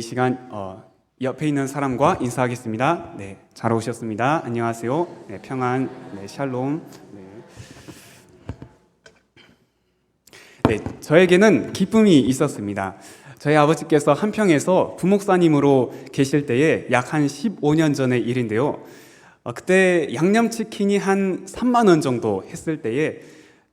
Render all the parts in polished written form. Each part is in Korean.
시간 옆에 있는 사람과 인사하겠습니다. 네, 잘 오셨습니다. 안녕하세요. 네, 평안, 네, 샬롬. 네, 저에게는 기쁨이 있었습니다. 저희 아버지께서 한평에서 부목사님으로 계실 때에 약 한 15년 전의 일인데요. 그때 양념치킨이 한 3만 원 정도 했을 때에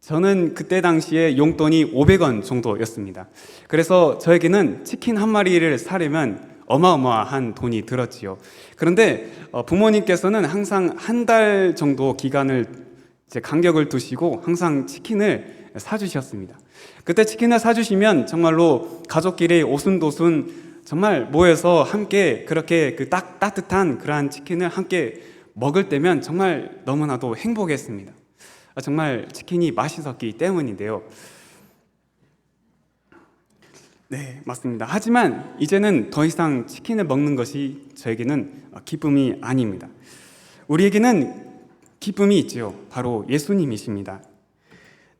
저는 그때 당시에 용돈이 500원 정도였습니다. 그래서 저에게는 치킨 한 마리를 사려면 어마어마한 돈이 들었지요. 그런데 부모님께서는 항상 한 달 정도 기간을 간격을 두시고 항상 치킨을 사주셨습니다. 그때 치킨을 사주시면 정말로 가족끼리 오순도순 정말 모여서 함께 그렇게 따뜻한 그러한 치킨을 함께 먹을 때면 정말 너무나도 행복했습니다. 정말 치킨이 맛있었기 때문인데요. 네, 맞습니다. 하지만 이제는 더 이상 치킨을 먹는 것이 저에게는 기쁨이 아닙니다. 우리에게는 기쁨이 있지요. 바로 예수님이십니다.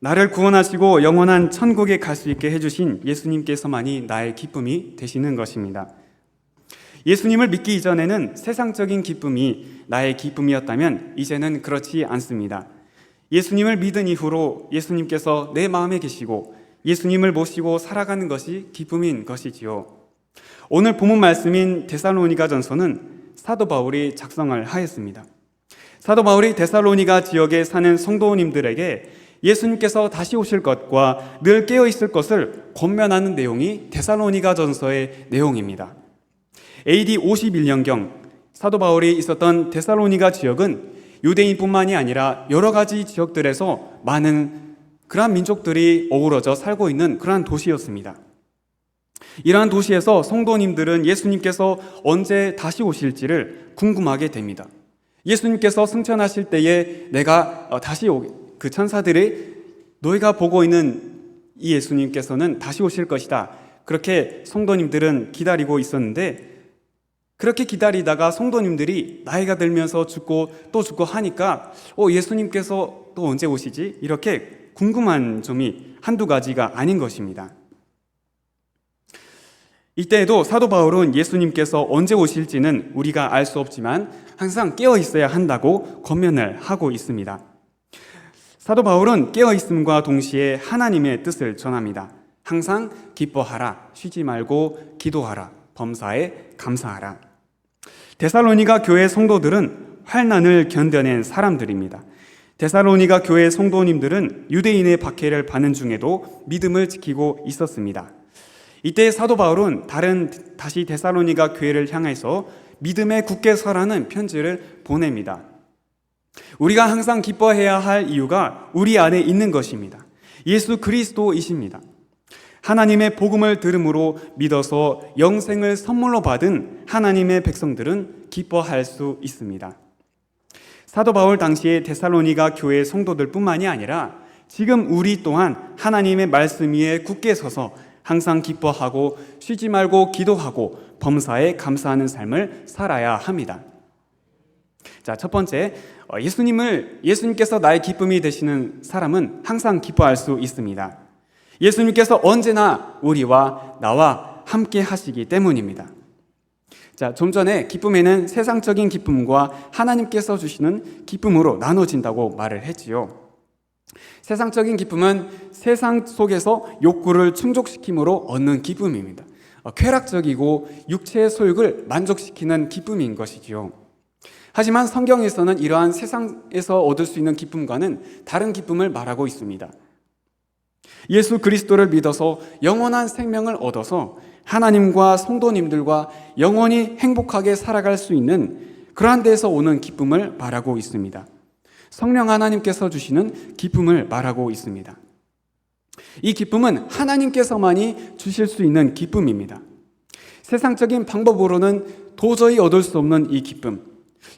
나를 구원하시고 영원한 천국에 갈 수 있게 해주신 예수님께서만이 나의 기쁨이 되시는 것입니다. 예수님을 믿기 이전에는 세상적인 기쁨이 나의 기쁨이었다면 이제는 그렇지 않습니다. 예수님을 믿은 이후로 예수님께서 내 마음에 계시고 예수님을 모시고 살아가는 것이 기쁨인 것이지요. 오늘 본문 말씀인 데살로니가전서는 사도 바울이 작성을 하였습니다. 사도 바울이 데살로니가 지역에 사는 성도님들에게 예수님께서 다시 오실 것과 늘 깨어 있을 것을 권면하는 내용이 데살로니가전서의 내용입니다. AD 51년경 사도 바울이 있었던 데살로니가 지역은 유대인뿐만이 아니라 여러 가지 지역들에서 많은 그러한 민족들이 어우러져 살고 있는 그러한 도시였습니다. 이러한 도시에서 성도님들은 예수님께서 언제 다시 오실지를 궁금하게 됩니다. 예수님께서 승천하실 때에 내가 다시 그 천사들이 너희가 보고 있는 이 예수님께서는 다시 오실 것이다. 그렇게 성도님들은 기다리고 있었는데 그렇게 기다리다가 성도님들이 나이가 들면서 죽고 또 죽고 하니까 예수님께서 또 언제 오시지? 이렇게 궁금한 점이 한두 가지가 아닌 것입니다. 이때에도 사도 바울은 예수님께서 언제 오실지는 우리가 알 수 없지만 항상 깨어 있어야 한다고 권면을 하고 있습니다. 사도 바울은 깨어 있음과 동시에 하나님의 뜻을 전합니다. 항상 기뻐하라, 쉬지 말고 기도하라, 범사에 감사하라. 데살로니가 교회 성도들은 환난을 견뎌낸 사람들입니다. 데살로니가 교회 성도님들은 유대인의 박해를 받는 중에도 믿음을 지키고 있었습니다. 이때 사도 바울은 다시 데살로니가 교회를 향해서 믿음에 굳게 서라는 편지를 보냅니다. 우리가 항상 기뻐해야 할 이유가 우리 안에 있는 것입니다. 예수 그리스도이십니다. 하나님의 복음을 들음으로 믿어서 영생을 선물로 받은 하나님의 백성들은 기뻐할 수 있습니다. 사도 바울 당시에 데살로니가 교회 성도들뿐만이 아니라 지금 우리 또한 하나님의 말씀 위에 굳게 서서 항상 기뻐하고 쉬지 말고 기도하고 범사에 감사하는 삶을 살아야 합니다. 자, 첫 번째, 예수님께서 나의 기쁨이 되시는 사람은 항상 기뻐할 수 있습니다. 예수님께서 언제나 우리와 나와 함께 하시기 때문입니다. 자, 좀 전에 기쁨에는 세상적인 기쁨과 하나님께서 주시는 기쁨으로 나눠진다고 말을 했지요. 세상적인 기쁨은 세상 속에서 욕구를 충족시킴으로 얻는 기쁨입니다. 쾌락적이고 육체의 소욕을 만족시키는 기쁨인 것이지요. 하지만 성경에서는 이러한 세상에서 얻을 수 있는 기쁨과는 다른 기쁨을 말하고 있습니다. 예수 그리스도를 믿어서 영원한 생명을 얻어서 하나님과 성도님들과 영원히 행복하게 살아갈 수 있는 그러한 데서 오는 기쁨을 말하고 있습니다. 성령 하나님께서 주시는 기쁨을 말하고 있습니다. 이 기쁨은 하나님께서만이 주실 수 있는 기쁨입니다. 세상적인 방법으로는 도저히 얻을 수 없는 이 기쁨,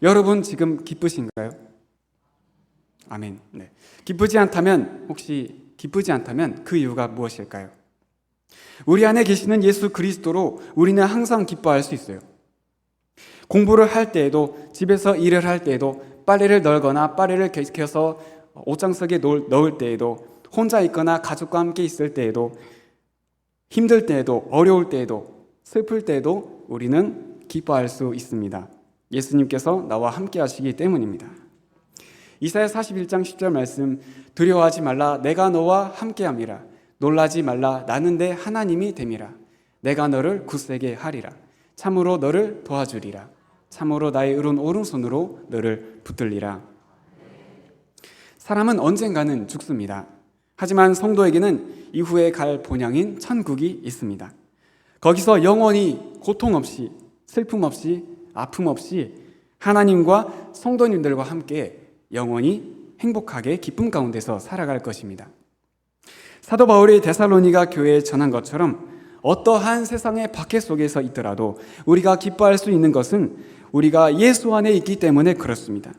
여러분 지금 기쁘신가요? 아멘. 네. 기쁘지 않다면 그 이유가 무엇일까요? 우리 안에 계시는 예수 그리스도로 우리는 항상 기뻐할 수 있어요. 공부를 할 때에도, 집에서 일을 할 때에도, 빨래를 널거나 빨래를 계속해서 옷장속에 넣을 때에도, 혼자 있거나 가족과 함께 있을 때에도, 힘들 때에도, 어려울 때에도, 슬플 때에도 우리는 기뻐할 수 있습니다. 예수님께서 나와 함께 하시기 때문입니다. 이사야 41장 10절 말씀, 두려워하지 말라, 내가 너와 함께함이라. 놀라지 말라, 나는 내 하나님이 됨이라. 내가 너를 굳세게 하리라. 참으로 너를 도와주리라. 참으로 나의 의로운 오른손으로 너를 붙들리라. 사람은 언젠가는 죽습니다. 하지만 성도에게는 이후에 갈 본향인 천국이 있습니다. 거기서 영원히 고통 없이, 슬픔 없이, 아픔 없이 하나님과 성도님들과 함께 영원히 행복하게 기쁨 가운데서 살아갈 것입니다. 사도 바울이 데살로니가 교회에 전한 것처럼 어떠한 세상의 박해 속에서 있더라도 우리가 기뻐할 수 있는 것은 우리가 예수 안에 있기 때문에 그렇습니다.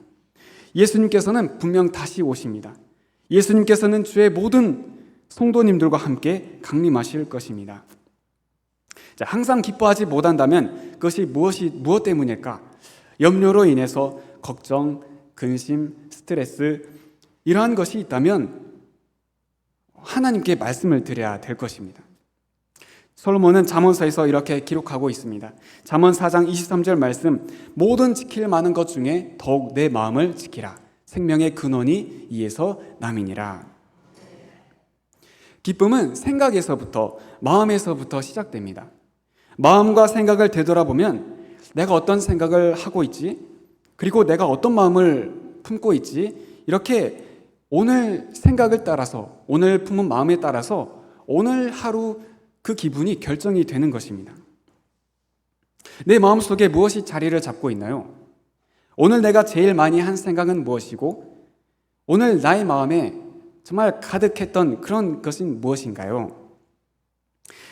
예수님께서는 분명 다시 오십니다. 예수님께서는 주의 모든 성도님들과 함께 강림하실 것입니다. 자, 항상 기뻐하지 못한다면 그것이 무엇 때문일까? 염려로 인해서 걱정, 근심, 스트레스 이러한 것이 있다면 하나님께 말씀을 드려야 될 것입니다. 솔로몬은 잠언서에서 이렇게 기록하고 있습니다. 잠언 4장 23절 말씀, 모든 지킬 만한 것 중에 더욱 내 마음을 지키라. 생명의 근원이 이에서 남이니라. 기쁨은 생각에서부터, 마음에서부터 시작됩니다. 마음과 생각을 되돌아보면 내가 어떤 생각을 하고 있지? 그리고 내가 어떤 마음을 품고 있지? 이렇게 오늘 생각을 따라서, 오늘 품은 마음에 따라서 오늘 하루 그 기분이 결정이 되는 것입니다. 내 마음속에 무엇이 자리를 잡고 있나요? 오늘 내가 제일 많이 한 생각은 무엇이고 오늘 나의 마음에 정말 가득했던 그런 것은 무엇인가요?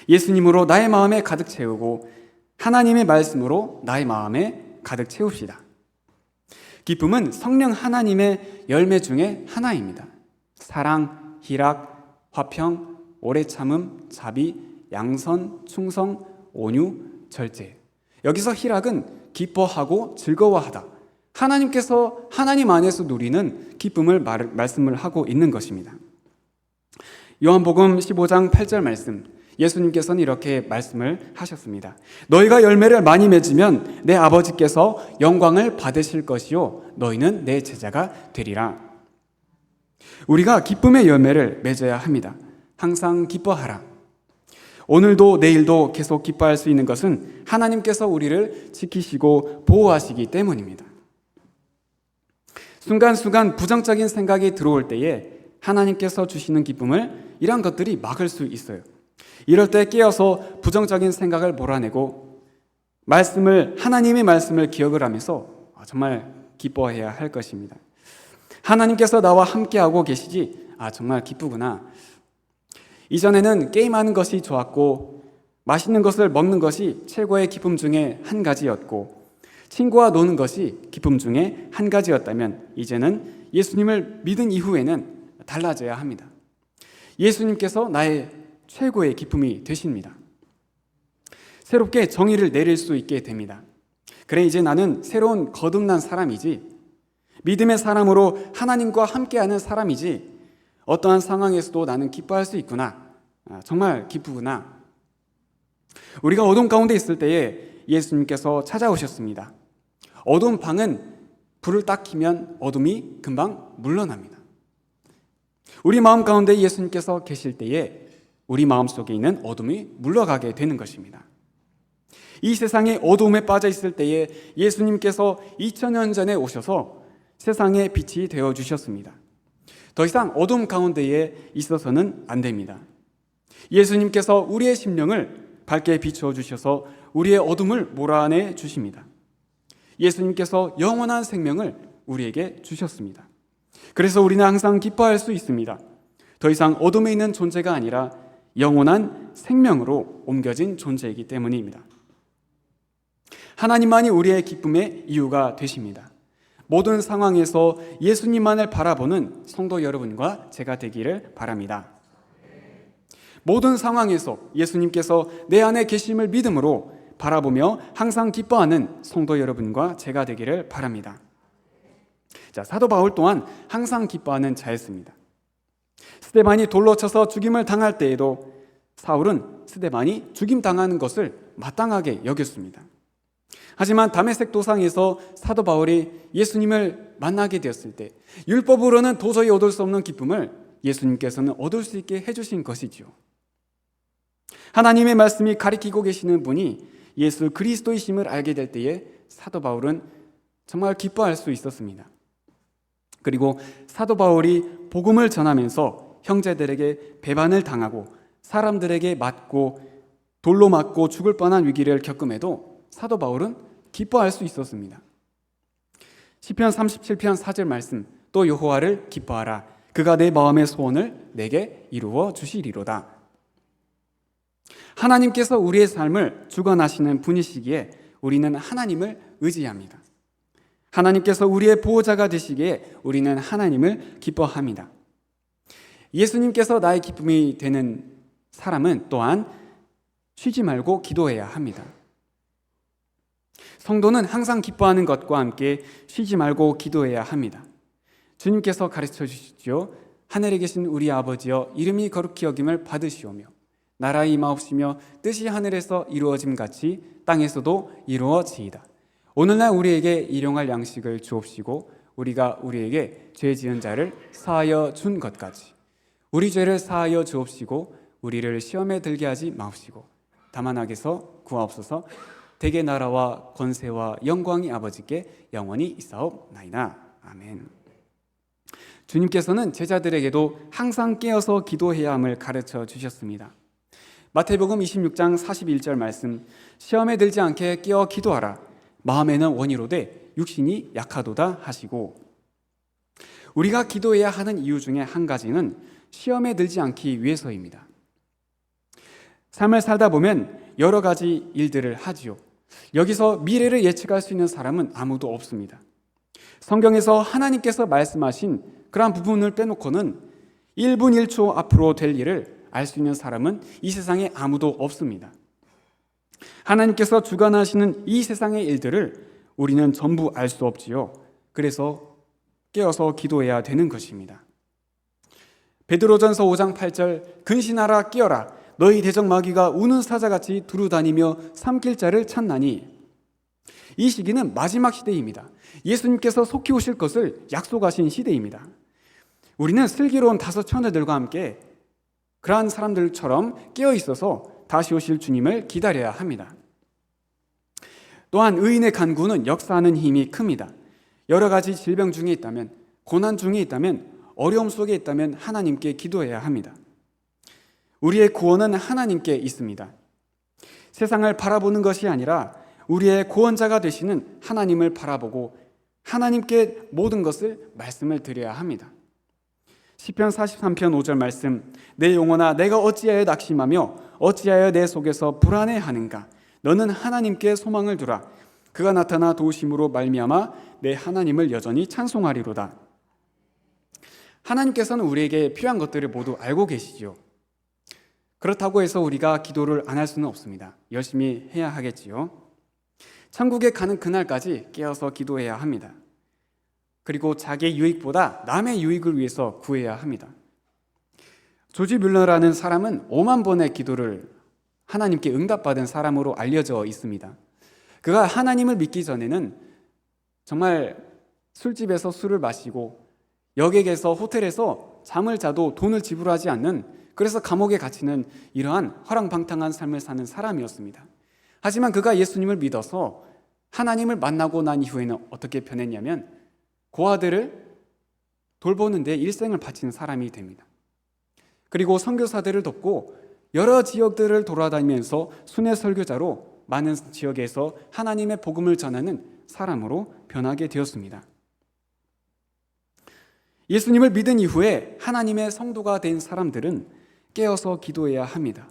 예수님으로 나의 마음에 가득 채우고 하나님의 말씀으로 나의 마음에 가득 채웁시다. 기쁨은 성령 하나님의 열매 중에 하나입니다. 사랑, 희락, 화평, 오래 참음, 자비, 양선, 충성, 온유, 절제. 여기서 희락은 기뻐하고 즐거워하다. 하나님께서 하나님 안에서 누리는 기쁨을 말씀을 하고 있는 것입니다. 요한복음 15장 8절 말씀, 예수님께서는 이렇게 말씀을 하셨습니다. 너희가 열매를 많이 맺으면 내 아버지께서 영광을 받으실 것이요 너희는 내 제자가 되리라. 우리가 기쁨의 열매를 맺어야 합니다. 항상 기뻐하라. 오늘도 내일도 계속 기뻐할 수 있는 것은 하나님께서 우리를 지키시고 보호하시기 때문입니다. 순간순간 부정적인 생각이 들어올 때에 하나님께서 주시는 기쁨을 이러한 것들이 막을 수 있어요. 이럴 때 깨어서 부정적인 생각을 몰아내고 하나님의 말씀을 기억을 하면서 정말 기뻐해야 할 것입니다. 하나님께서 나와 함께하고 계시지, 정말 기쁘구나. 이전에는 게임하는 것이 좋았고 맛있는 것을 먹는 것이 최고의 기쁨 중에 한 가지였고 친구와 노는 것이 기쁨 중에 한 가지였다면 이제는 예수님을 믿은 이후에는 달라져야 합니다. 예수님께서 나의 최고의 기쁨이 되십니다. 새롭게 정의를 내릴 수 있게 됩니다. 그래, 이제 나는 새로운 거듭난 사람이지, 믿음의 사람으로 하나님과 함께하는 사람이지, 어떠한 상황에서도 나는 기뻐할 수 있구나. 정말 기쁘구나. 우리가 어둠 가운데 있을 때에 예수님께서 찾아오셨습니다. 어두운 방은 불을 딱 켜면 어둠이 금방 물러납니다. 우리 마음 가운데 예수님께서 계실 때에 우리 마음속에 있는 어둠이 물러가게 되는 것입니다. 이 세상의 어둠에 빠져 있을 때에 예수님께서 2000년 전에 오셔서 세상의 빛이 되어 주셨습니다. 더 이상 어둠 가운데에 있어서는 안 됩니다. 예수님께서 우리의 심령을 밝게 비추어 주셔서 우리의 어둠을 몰아내 주십니다. 예수님께서 영원한 생명을 우리에게 주셨습니다. 그래서 우리는 항상 기뻐할 수 있습니다. 더 이상 어둠에 있는 존재가 아니라 영원한 생명으로 옮겨진 존재이기 때문입니다. 하나님만이 우리의 기쁨의 이유가 되십니다. 모든 상황에서 예수님만을 바라보는 성도 여러분과 제가 되기를 바랍니다. 모든 상황에서 예수님께서 내 안에 계심을 믿음으로 바라보며 항상 기뻐하는 성도 여러분과 제가 되기를 바랍니다. 자, 사도 바울 또한 항상 기뻐하는 자였습니다. 스데반이 돌로 쳐서 죽임을 당할 때에도 사울은 스데반이 죽임당하는 것을 마땅하게 여겼습니다. 하지만 다메섹 도상에서 사도 바울이 예수님을 만나게 되었을 때 율법으로는 도저히 얻을 수 없는 기쁨을 예수님께서는 얻을 수 있게 해주신 것이지요. 하나님의 말씀이 가리키고 계시는 분이 예수 그리스도이심을 알게 될 때에 사도 바울은 정말 기뻐할 수 있었습니다. 그리고 사도 바울이 복음을 전하면서 형제들에게 배반을 당하고 사람들에게 돌로 맞고 죽을 뻔한 위기를 겪음에도 사도 바울은 기뻐할 수 있었습니다. 시편 37편 4절 말씀, 또 여호와를 기뻐하라. 그가 내 마음의 소원을 내게 이루어 주시리로다. 하나님께서 우리의 삶을 주관하시는 분이시기에 우리는 하나님을 의지합니다. 하나님께서 우리의 보호자가 되시기에 우리는 하나님을 기뻐합니다. 예수님께서 나의 기쁨이 되는 사람은 또한 쉬지 말고 기도해야 합니다. 성도는 항상 기뻐하는 것과 함께 쉬지 말고 기도해야 합니다. 주님께서 가르쳐 주시죠. 하늘에 계신 우리 아버지여, 이름이 거룩히 여김을 받으시오며 나라가 임하옵시며 뜻이 하늘에서 이루어짐 같이 땅에서도 이루어지이다. 오늘날 우리에게 일용할 양식을 주옵시고 우리가 우리에게 죄 지은 자를 사하여 준 것까지 우리 죄를 사하여 주옵시고 우리를 시험에 들게 하지 마옵시고 다만 악에서 구하옵소서. 대개 나라와 권세와 영광이 아버지께 영원히 있사옵나이다. 아멘. 주님께서는 제자들에게도 항상 깨어서 기도해야 함을 가르쳐 주셨습니다. 마태복음 26장 41절 말씀, 시험에 들지 않게 깨어 기도하라. 마음에는 원이로되 육신이 약하도다 하시고, 우리가 기도해야 하는 이유 중에 한 가지는 시험에 들지 않기 위해서입니다. 삶을 살다 보면 여러 가지 일들을 하지요. 여기서 미래를 예측할 수 있는 사람은 아무도 없습니다. 성경에서 하나님께서 말씀하신 그러한 부분을 빼놓고는 1분 1초 앞으로 될 일을 알 수 있는 사람은 이 세상에 아무도 없습니다. 하나님께서 주관하시는 이 세상의 일들을 우리는 전부 알 수 없지요. 그래서 깨어서 기도해야 되는 것입니다. 베드로전서 5장 8절, 근신하라 깨어라. 너희 대적 마귀가 우는 사자같이 두루다니며 삼킬 자를 찾나니. 이 시기는 마지막 시대입니다. 예수님께서 속히 오실 것을 약속하신 시대입니다. 우리는 슬기로운 다섯 처녀들과 함께 그러한 사람들처럼 깨어 있어서 다시 오실 주님을 기다려야 합니다. 또한 의인의 간구는 역사하는 힘이 큽니다. 여러 가지 질병 중에 있다면, 고난 중에 있다면, 어려움 속에 있다면 하나님께 기도해야 합니다. 우리의 구원은 하나님께 있습니다. 세상을 바라보는 것이 아니라 우리의 구원자가 되시는 하나님을 바라보고 하나님께 모든 것을 말씀을 드려야 합니다. 시편 43편 5절 말씀, 내 영혼아 내가 어찌하여 낙심하며 어찌하여 내 속에서 불안해하는가. 너는 하나님께 소망을 두라. 그가 나타나 도우심으로 말미암아 내 하나님을 여전히 찬송하리로다. 하나님께서는 우리에게 필요한 것들을 모두 알고 계시죠. 그렇다고 해서 우리가 기도를 안 할 수는 없습니다. 열심히 해야 하겠지요. 천국에 가는 그날까지 깨어서 기도해야 합니다. 그리고 자기의 유익보다 남의 유익을 위해서 구해야 합니다. 조지 뮬러라는 사람은 5만 번의 기도를 하나님께 응답받은 사람으로 알려져 있습니다. 그가 하나님을 믿기 전에는 정말 술집에서 술을 마시고 여객에서 호텔에서 잠을 자도 돈을 지불하지 않는, 그래서 감옥에 갇히는 이러한 허랑방탕한 삶을 사는 사람이었습니다. 하지만 그가 예수님을 믿어서 하나님을 만나고 난 이후에는 어떻게 변했냐면 고아들을 돌보는 데 일생을 바치는 사람이 됩니다. 그리고 선교사들을 돕고 여러 지역들을 돌아다니면서 순회 설교자로 많은 지역에서 하나님의 복음을 전하는 사람으로 변하게 되었습니다. 예수님을 믿은 이후에 하나님의 성도가 된 사람들은 깨어서 기도해야 합니다.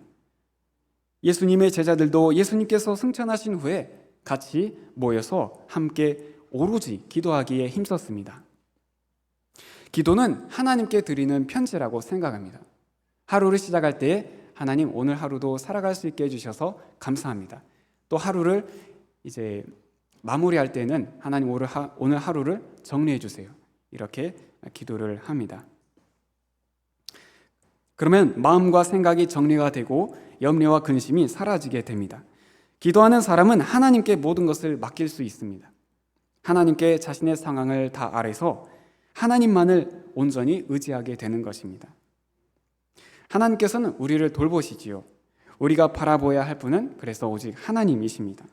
예수님의 제자들도 예수님께서 승천하신 후에 같이 모여서 함께 오로지 기도하기에 힘썼습니다. 기도는 하나님께 드리는 편지라고 생각합니다. 하루를 시작할 때 하나님 오늘 하루도 살아갈 수 있게 해주셔서 감사합니다. 또 하루를 이제 마무리할 때는 하나님 오늘 하루를 정리해 주세요. 이렇게 기도를 합니다. 그러면 마음과 생각이 정리가 되고 염려와 근심이 사라지게 됩니다. 기도하는 사람은 하나님께 모든 것을 맡길 수 있습니다. 하나님께 자신의 상황을 다 아뢰서 하나님만을 온전히 의지하게 되는 것입니다. 하나님께서는 우리를 돌보시지요. 우리가 바라보아야 할 분은 그래서 오직 하나님이십니다.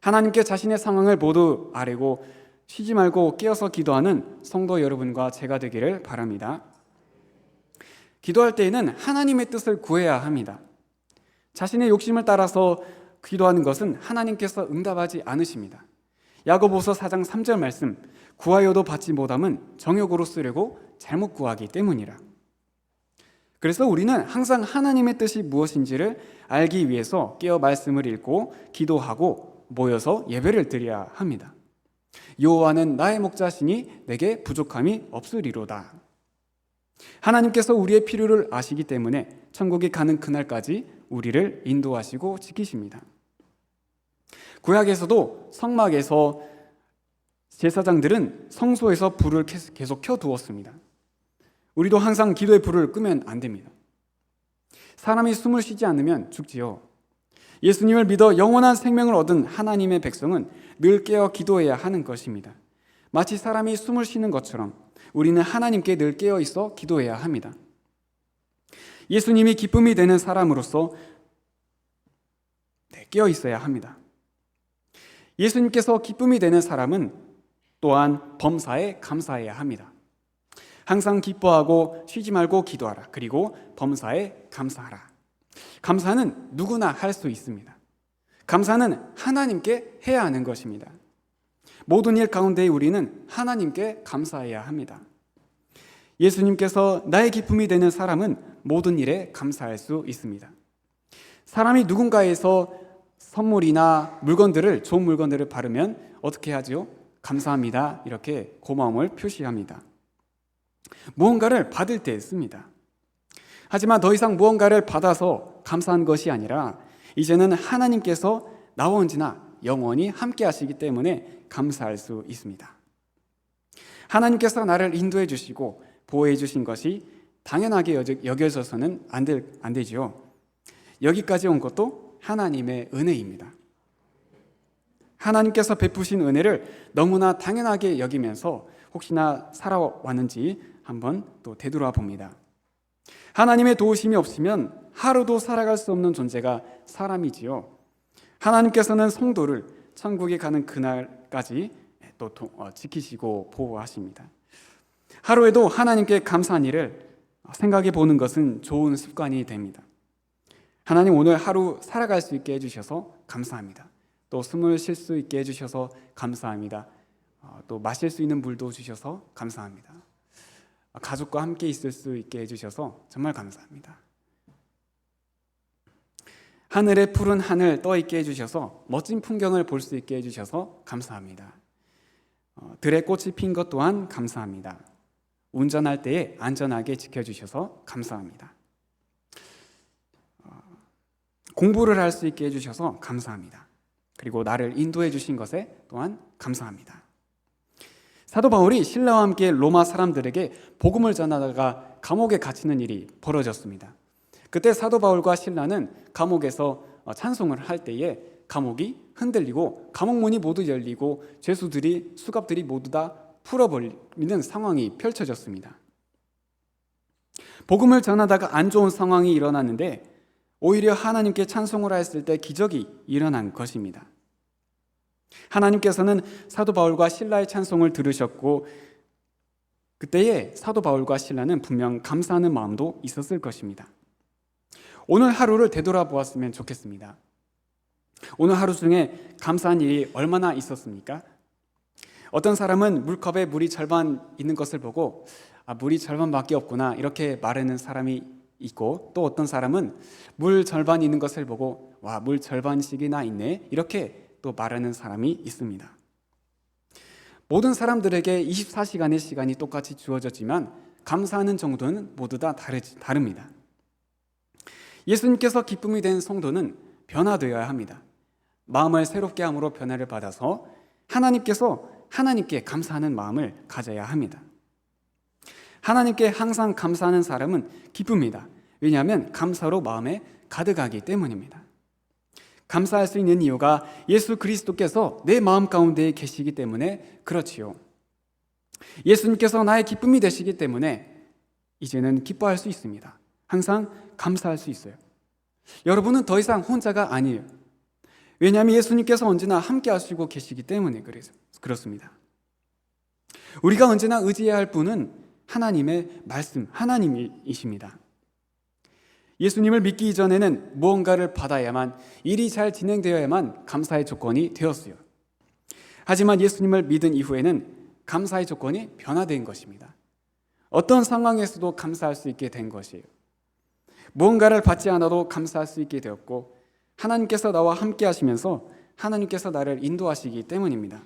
하나님께 자신의 상황을 모두 아뢰고 쉬지 말고 깨어서 기도하는 성도 여러분과 제가 되기를 바랍니다. 기도할 때에는 하나님의 뜻을 구해야 합니다. 자신의 욕심을 따라서 기도하는 것은 하나님께서 응답하지 않으십니다. 야고보서 4장 3절 말씀, 구하여도 받지 못함은 정욕으로 쓰려고 잘못 구하기 때문이라. 그래서 우리는 항상 하나님의 뜻이 무엇인지를 알기 위해서 깨어 말씀을 읽고 기도하고 모여서 예배를 드려야 합니다. 여호와는 나의 목자시니 내게 부족함이 없으리로다. 하나님께서 우리의 필요를 아시기 때문에 천국에 가는 그날까지 우리를 인도하시고 지키십니다. 구약에서도 성막에서 제사장들은 성소에서 불을 계속 켜두었습니다. 우리도 항상 기도의 불을 끄면 안 됩니다. 사람이 숨을 쉬지 않으면 죽지요. 예수님을 믿어 영원한 생명을 얻은 하나님의 백성은 늘 깨어 기도해야 하는 것입니다. 마치 사람이 숨을 쉬는 것처럼 우리는 하나님께 늘 깨어 있어 기도해야 합니다. 예수님이 기쁨이 되는 사람으로서 깨어 있어야 합니다. 예수님께서 기쁨이 되는 사람은 또한 범사에 감사해야 합니다. 항상 기뻐하고 쉬지 말고 기도하라. 그리고 범사에 감사하라. 감사는 누구나 할 수 있습니다. 감사는 하나님께 해야 하는 것입니다. 모든 일 가운데 우리는 하나님께 감사해야 합니다. 예수님께서 나의 기쁨이 되는 사람은 모든 일에 감사할 수 있습니다. 사람이 누군가에서 선물이나 물건들을, 좋은 물건들을 받으면 어떻게 하죠? 감사합니다. 이렇게 고마움을 표시합니다. 무언가를 받을 때 씁니다. 하지만 더 이상 무언가를 받아서 감사한 것이 아니라 이제는 하나님께서 나와 언제나 영원히 함께 하시기 때문에 감사할 수 있습니다. 하나님께서 나를 인도해 주시고 보호해 주신 것이 당연하게 여겨져서는 안 되죠. 여기까지 온 것도 하나님의 은혜입니다. 하나님께서 베푸신 은혜를 너무나 당연하게 여기면서 혹시나 살아왔는지 한번 또 되돌아 봅니다. 하나님의 도우심이 없으면 하루도 살아갈 수 없는 존재가 사람이지요. 하나님께서는 성도를 천국에 가는 그날까지 또 지키시고 보호하십니다. 하루에도 하나님께 감사한 일을 생각해 보는 것은 좋은 습관이 됩니다. 하나님 오늘 하루 살아갈 수 있게 해주셔서 감사합니다. 또 숨을 쉴 수 있게 해주셔서 감사합니다. 또 마실 수 있는 물도 주셔서 감사합니다. 가족과 함께 있을 수 있게 해주셔서 정말 감사합니다. 하늘에 푸른 하늘 떠 있게 해주셔서 멋진 풍경을 볼 수 있게 해주셔서 감사합니다. 들에 꽃이 핀 것 또한 감사합니다. 운전할 때에 안전하게 지켜주셔서 감사합니다. 공부를 할 수 있게 해주셔서 감사합니다. 그리고 나를 인도해 주신 것에 또한 감사합니다. 사도 바울이 신라와 함께 로마 사람들에게 복음을 전하다가 감옥에 갇히는 일이 벌어졌습니다. 그때 사도 바울과 신라는 감옥에서 찬송을 할 때에 감옥이 흔들리고 감옥 문이 모두 열리고 수갑들이 모두 다 풀어버리는 상황이 펼쳐졌습니다. 복음을 전하다가 안 좋은 상황이 일어났는데 오히려 하나님께 찬송을 했을 때 기적이 일어난 것입니다. 하나님께서는 사도 바울과 신라의 찬송을 들으셨고 그때에 사도 바울과 신라는 분명 감사하는 마음도 있었을 것입니다. 오늘 하루를 되돌아보았으면 좋겠습니다. 오늘 하루 중에 감사한 일이 얼마나 있었습니까? 어떤 사람은 물컵에 물이 절반 있는 것을 보고 물이 절반밖에 없구나 이렇게 말하는 사람이 있고 또 어떤 사람은 물 절반 있는 것을 보고 물 절반씩이나 있네 이렇게 또 말하는 사람이 있습니다. 모든 사람들에게 24시간의 시간이 똑같이 주어졌지만 감사하는 정도는 모두 다 다릅니다. 예수님께서 기쁨이 된 성도는 변화되어야 합니다. 마음을 새롭게 함으로 변화를 받아서 하나님께 감사하는 마음을 가져야 합니다. 하나님께 항상 감사하는 사람은 기쁩니다. 왜냐하면 감사로 마음에 가득하기 때문입니다. 감사할 수 있는 이유가 예수 그리스도께서 내 마음 가운데 계시기 때문에 그렇지요. 예수님께서 나의 기쁨이 되시기 때문에 이제는 기뻐할 수 있습니다. 항상 감사할 수 있어요. 여러분은 더 이상 혼자가 아니에요. 왜냐하면 예수님께서 언제나 함께 하시고 계시기 때문에 그렇습니다. 우리가 언제나 의지해야 할 분은 하나님의 말씀, 하나님이십니다. 예수님을 믿기 이전에는 무언가를 받아야만, 일이 잘 진행되어야만 감사의 조건이 되었어요. 하지만 예수님을 믿은 이후에는 감사의 조건이 변화된 것입니다. 어떤 상황에서도 감사할 수 있게 된 것이에요. 무언가를 받지 않아도 감사할 수 있게 되었고, 하나님께서 나와 함께 하시면서 하나님께서 나를 인도하시기 때문입니다.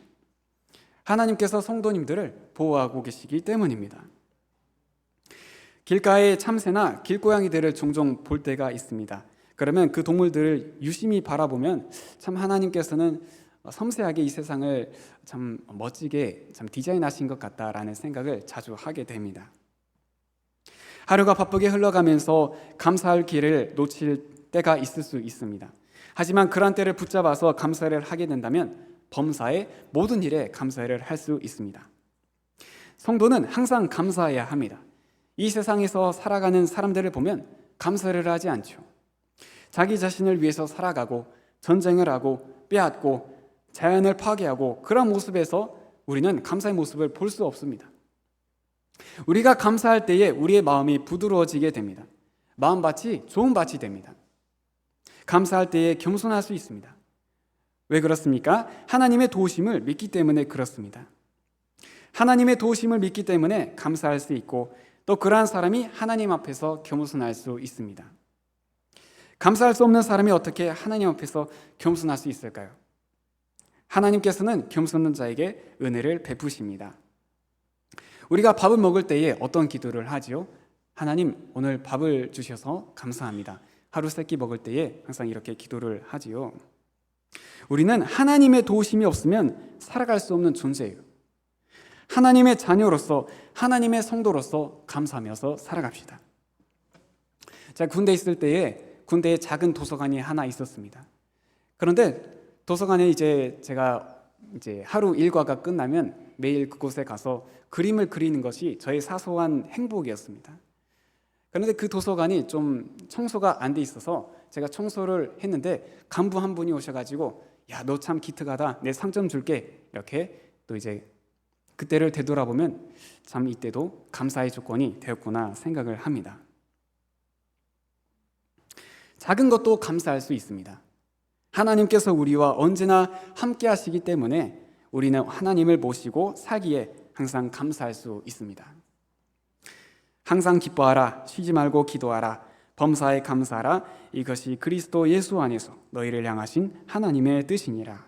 하나님께서 성도님들을 보호하고 계시기 때문입니다. 길가에 참새나 길고양이들을 종종 볼 때가 있습니다. 그러면 그 동물들을 유심히 바라보면 참 하나님께서는 섬세하게 이 세상을 참 멋지게 참 디자인하신 것 같다라는 생각을 자주 하게 됩니다. 하루가 바쁘게 흘러가면서 감사할 기회를 놓칠 때가 있을 수 있습니다. 하지만 그런 때를 붙잡아서 감사를 하게 된다면 범사의 모든 일에 감사를 할 수 있습니다. 성도는 항상 감사해야 합니다. 이 세상에서 살아가는 사람들을 보면 감사를 하지 않죠. 자기 자신을 위해서 살아가고 전쟁을 하고 빼앗고 자연을 파괴하고 그런 모습에서 우리는 감사의 모습을 볼 수 없습니다. 우리가 감사할 때에 우리의 마음이 부드러워지게 됩니다. 마음밭이 좋은 밭이 됩니다. 감사할 때에 겸손할 수 있습니다. 왜 그렇습니까? 하나님의 도우심을 믿기 때문에 그렇습니다. 하나님의 도우심을 믿기 때문에 감사할 수 있고, 또 그러한 사람이 하나님 앞에서 겸손할 수 있습니다. 감사할 수 없는 사람이 어떻게 하나님 앞에서 겸손할 수 있을까요? 하나님께서는 겸손한 자에게 은혜를 베푸십니다. 우리가 밥을 먹을 때에 어떤 기도를 하지요? 하나님, 오늘 밥을 주셔서 감사합니다. 하루 세 끼 먹을 때에 항상 이렇게 기도를 하지요. 우리는 하나님의 도우심이 없으면 살아갈 수 없는 존재예요. 하나님의 자녀로서, 하나님의 성도로서 감사하면서 살아갑시다. 제가 군대에 있을 때에 군대에 작은 도서관이 하나 있었습니다. 그런데 도서관에 제가 하루 일과가 끝나면 매일 그곳에 가서 그림을 그리는 것이 저의 사소한 행복이었습니다. 그런데 그 도서관이 좀 청소가 안 돼 있어서 제가 청소를 했는데 간부 한 분이 오셔가지고 야, 너 참 기특하다. 내 상점 줄게. 이렇게 또 그때를 되돌아보면 참 이때도 감사의 조건이 되었구나 생각을 합니다. 작은 것도 감사할 수 있습니다. 하나님께서 우리와 언제나 함께 하시기 때문에 우리는 하나님을 모시고 살기에 항상 감사할 수 있습니다. 항상 기뻐하라, 쉬지 말고 기도하라, 범사에 감사하라, 이것이 그리스도 예수 안에서 너희를 향하신 하나님의 뜻이니라.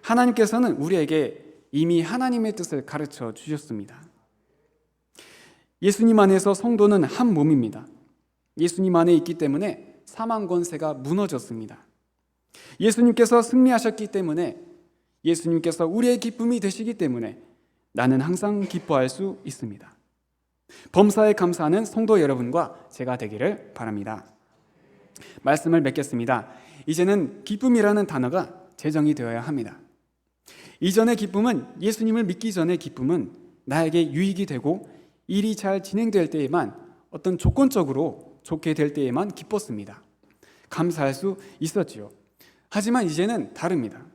하나님께서는 우리에게 이미 하나님의 뜻을 가르쳐 주셨습니다. 예수님 안에서 성도는 한 몸입니다. 예수님 안에 있기 때문에 사망 권세가 무너졌습니다. 예수님께서 승리하셨기 때문에, 예수님께서 우리의 기쁨이 되시기 때문에 나는 항상 기뻐할 수 있습니다. 범사에 감사하는 성도 여러분과 제가 되기를 바랍니다. 말씀을 맺겠습니다. 이제는 기쁨이라는 단어가 제정이 되어야 합니다. 이전의 기쁨은, 예수님을 믿기 전의 기쁨은 나에게 유익이 되고 일이 잘 진행될 때에만, 어떤 조건적으로 좋게 될 때에만 기뻤습니다. 감사할 수 있었지요. 하지만 이제는 다릅니다.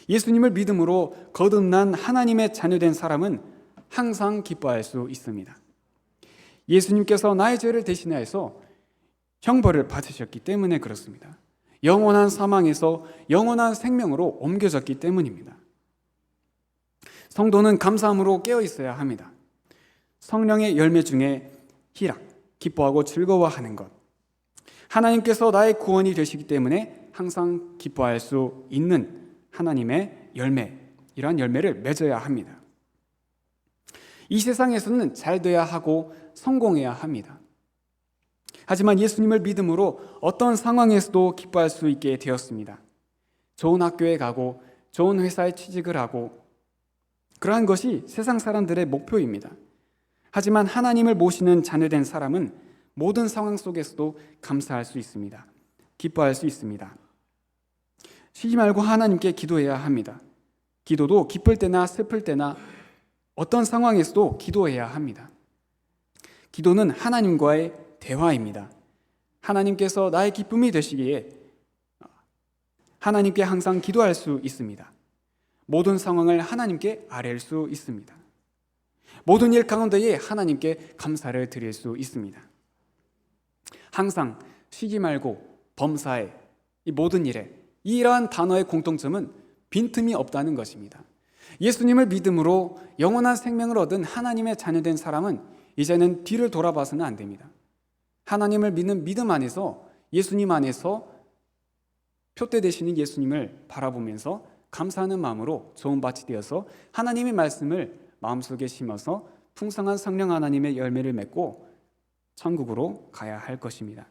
예수님을 믿음으로 거듭난 하나님의 자녀된 사람은 항상 기뻐할 수 있습니다. 예수님께서 나의 죄를 대신하여서 형벌을 받으셨기 때문에 그렇습니다. 영원한 사망에서 영원한 생명으로 옮겨졌기 때문입니다. 성도는 감사함으로 깨어 있어야 합니다. 성령의 열매 중에 희락, 기뻐하고 즐거워하는 것, 하나님께서 나의 구원이 되시기 때문에 항상 기뻐할 수 있는 하나님의 열매, 이러한 열매를 맺어야 합니다. 이 세상에서는 잘 돼야 하고 성공해야 합니다. 하지만 예수님을 믿음으로 어떤 상황에서도 기뻐할 수 있게 되었습니다. 좋은 학교에 가고 좋은 회사에 취직을 하고, 그러한 것이 세상 사람들의 목표입니다. 하지만 하나님을 모시는 자녀된 사람은 모든 상황 속에서도 감사할 수 있습니다. 기뻐할 수 있습니다. 쉬지 말고 하나님께 기도해야 합니다. 기도도 기쁠 때나 슬플 때나 어떤 상황에서도 기도해야 합니다. 기도는 하나님과의 대화입니다. 하나님께서 나의 기쁨이 되시기에 하나님께 항상 기도할 수 있습니다. 모든 상황을 하나님께 아뢰일 수 있습니다. 모든 일 가운데에 하나님께 감사를 드릴 수 있습니다. 항상 쉬지 말고 범사에 이 모든 일에 이러한 단어의 공통점은 빈틈이 없다는 것입니다. 예수님을 믿음으로 영원한 생명을 얻은 하나님의 자녀된 사람은 이제는 뒤를 돌아봐서는 안 됩니다. 하나님을 믿는 믿음 안에서 예수님 안에서 표대 되시는 예수님을 바라보면서 감사하는 마음으로 좋은 밭이 되어서 하나님의 말씀을 마음속에 심어서 풍성한 성령 하나님의 열매를 맺고 천국으로 가야 할 것입니다.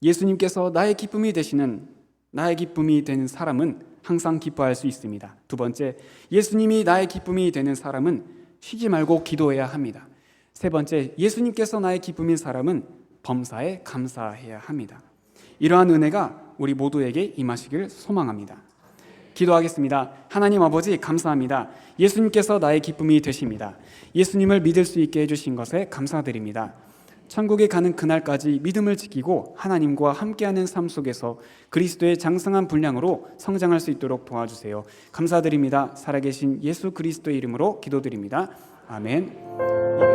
예수님께서 나의 기쁨이 되는 사람은 항상 기뻐할 수 있습니다. 두 번째, 예수님이 나의 기쁨이 되는 사람은 쉬지 말고 기도해야 합니다. 세 번째, 예수님께서 나의 기쁨인 사람은 범사에 감사해야 합니다. 이러한 은혜가 우리 모두에게 임하시길 소망합니다. 기도하겠습니다. 하나님 아버지 감사합니다. 예수님께서 나의 기쁨이 되십니다. 예수님을 믿을 수 있게 해주신 것에 감사드립니다. 천국에 가는 그날까지 믿음을 지키고 하나님과 함께하는 삶 속에서 그리스도의 장성한 분량으로 성장할 수 있도록 도와주세요. 감사드립니다. 살아계신 예수 그리스도의 이름으로 기도드립니다. 아멘.